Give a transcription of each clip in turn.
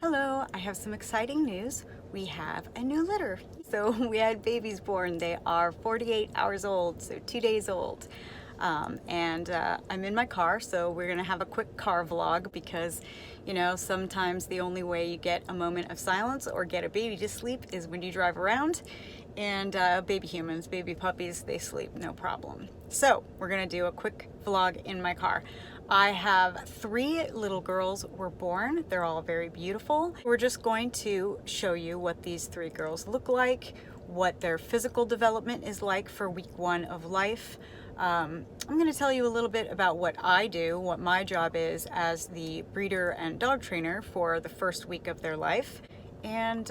Hello, I have some exciting news. We have a new litter. So we had babies born. They are 48 hours old, so 2 days old. I'm in my car, so we're gonna have a quick car vlog because, sometimes the only way you get a moment of silence or get a baby to sleep is when you drive around. And baby humans, baby puppies, they sleep no problem. So we're gonna do a quick vlog in my car. I have 3 little girls were born. They're all very beautiful. We're just going to show you what these 3 girls look like, what their physical development is like for week 1 of life. I'm going to tell you a little bit about what I do, what my job is as the breeder and dog trainer for the first week of their life, and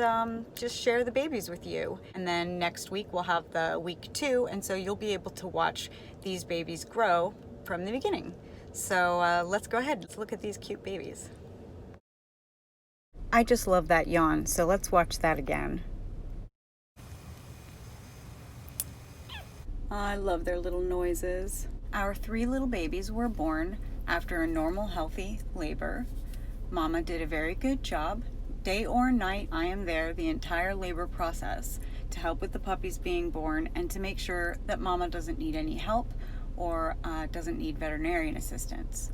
just share the babies with you. And then next week we'll have the week 2, and so you'll be able to watch these babies grow from the beginning. So let's go ahead. Let's look at these cute babies. I just love that yawn, so let's watch that again. I love their little noises. Our 3 little babies were born after a normal, healthy labor. Mama did a very good job. Day or night, I am there the entire labor process to help with the puppies being born and to make sure that Mama doesn't need any help or doesn't need veterinarian assistance.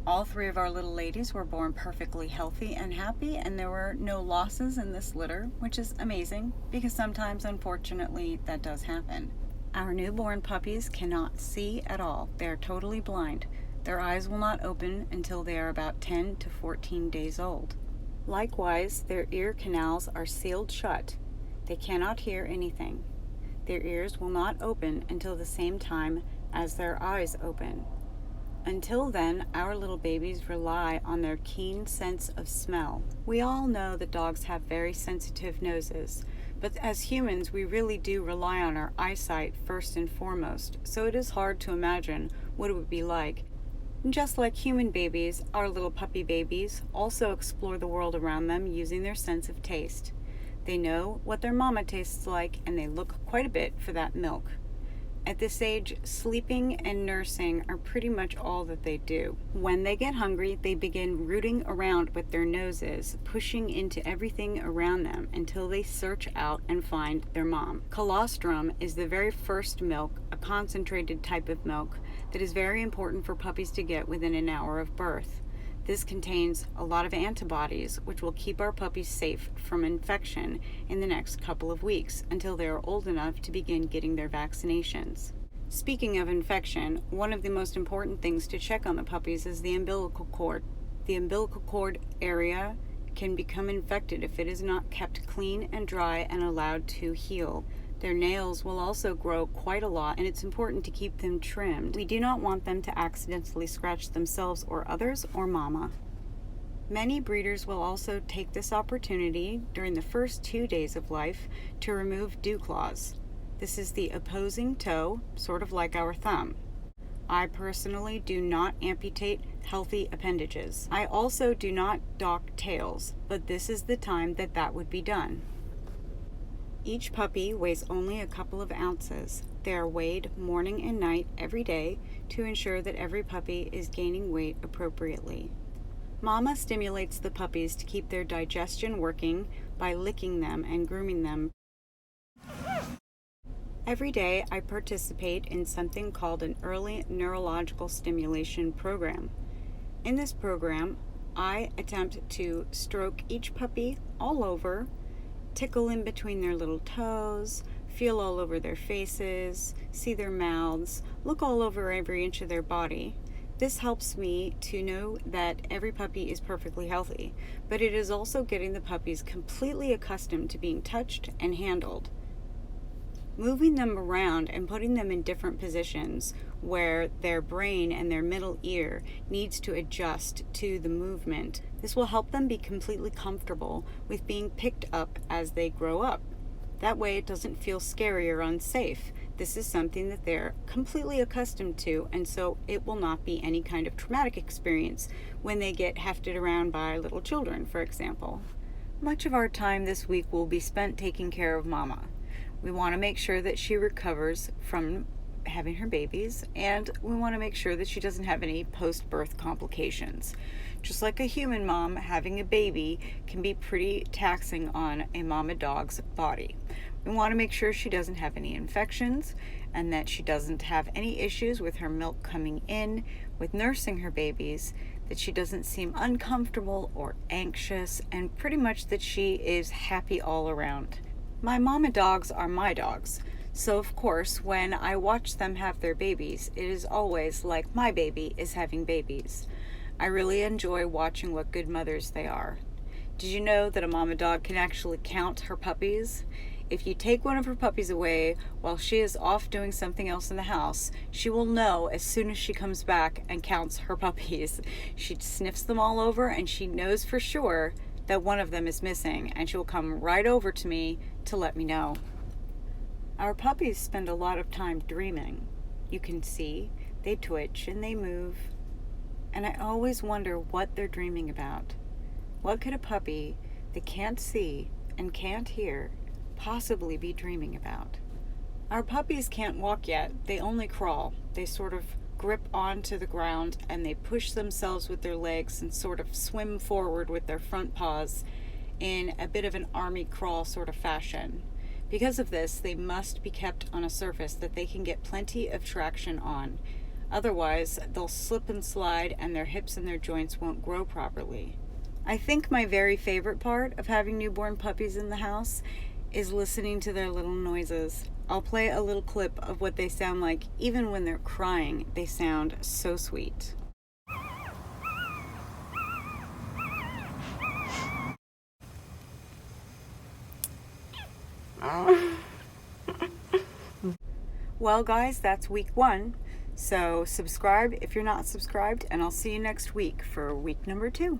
All 3 of our little ladies were born perfectly healthy and happy, and there were no losses in this litter, which is amazing because sometimes, unfortunately, that does happen. Our newborn puppies cannot see at all. They are totally blind. Their eyes will not open until they are about 10 to 14 days old. Likewise, their ear canals are sealed shut. They cannot hear anything. Their ears will not open until the same time as their eyes open. Until then, our little babies rely on their keen sense of smell. We all know that dogs have very sensitive noses, but as humans, we really do rely on our eyesight first and foremost, so it is hard to imagine what it would be like. And just like human babies, our little puppy babies also explore the world around them using their sense of taste. They know what their mama tastes like, and they look quite a bit for that milk. At this age, sleeping and nursing are pretty much all that they do. When they get hungry, they begin rooting around with their noses, pushing into everything around them until they search out and find their mom. Colostrum is the very first milk, a concentrated type of milk, that is very important for puppies to get within an hour of birth. This contains a lot of antibodies, which will keep our puppies safe from infection in the next couple of weeks until they are old enough to begin getting their vaccinations. Speaking of infection, one of the most important things to check on the puppies is the umbilical cord. The umbilical cord area can become infected if it is not kept clean and dry and allowed to heal. Their nails will also grow quite a lot, and it's important to keep them trimmed. We do not want them to accidentally scratch themselves or others or mama. Many breeders will also take this opportunity during the first 2 days of life to remove dew claws. This is the opposing toe, sort of like our thumb. I personally do not amputate healthy appendages. I also do not dock tails, but this is the time that would be done. Each puppy weighs only a couple of ounces. They are weighed morning and night every day to ensure that every puppy is gaining weight appropriately. Mama stimulates the puppies to keep their digestion working by licking them and grooming them. Every day I participate in something called an early neurological stimulation program. In this program, I attempt to stroke each puppy all over, tickle in between their little toes, feel all over their faces, see their mouths, look all over every inch of their body. This helps me to know that every puppy is perfectly healthy, but it is also getting the puppies completely accustomed to being touched and handled. Moving them around and putting them in different positions where their brain and their middle ear needs to adjust to the movement. This will help them be completely comfortable with being picked up as they grow up. That way it doesn't feel scary or unsafe. This is something that they're completely accustomed to, and so it will not be any kind of traumatic experience when they get hefted around by little children, for example. Much of our time this week will be spent taking care of Mama. We want to make sure that she recovers from having her babies, and we want to make sure that she doesn't have any post-birth complications. Just like a human mom, having a baby can be pretty taxing on a mama dog's body. We want to make sure she doesn't have any infections and that she doesn't have any issues with her milk coming in, with nursing her babies, that she doesn't seem uncomfortable or anxious, and pretty much that she is happy all around. My mama dogs are my dogs, so of course when I watch them have their babies, it is always like my baby is having babies. I really enjoy watching what good mothers they are. Did you know that a mama dog can actually count her puppies? If you take one of her puppies away while she is off doing something else in the house, she will know as soon as she comes back and counts her puppies. She sniffs them all over and she knows for sure that one of them is missing, and she will come right over to me to let me know. Our puppies spend a lot of time dreaming. You can see they twitch and they move, and I always wonder what they're dreaming about. What could a puppy that can't see and can't hear possibly be dreaming about? Our puppies can't walk yet. They only crawl. They sort of grip onto the ground and they push themselves with their legs and sort of swim forward with their front paws in a bit of an army crawl sort of fashion. Because of this, they must be kept on a surface that they can get plenty of traction on. Otherwise, they'll slip and slide and their hips and their joints won't grow properly. I think my very favorite part of having newborn puppies in the house is listening to their little noises. I'll play a little clip of what they sound like. Even when they're crying, they sound so sweet. Well, guys, that's week 1. So subscribe if you're not subscribed, and I'll see you next week for week number 2.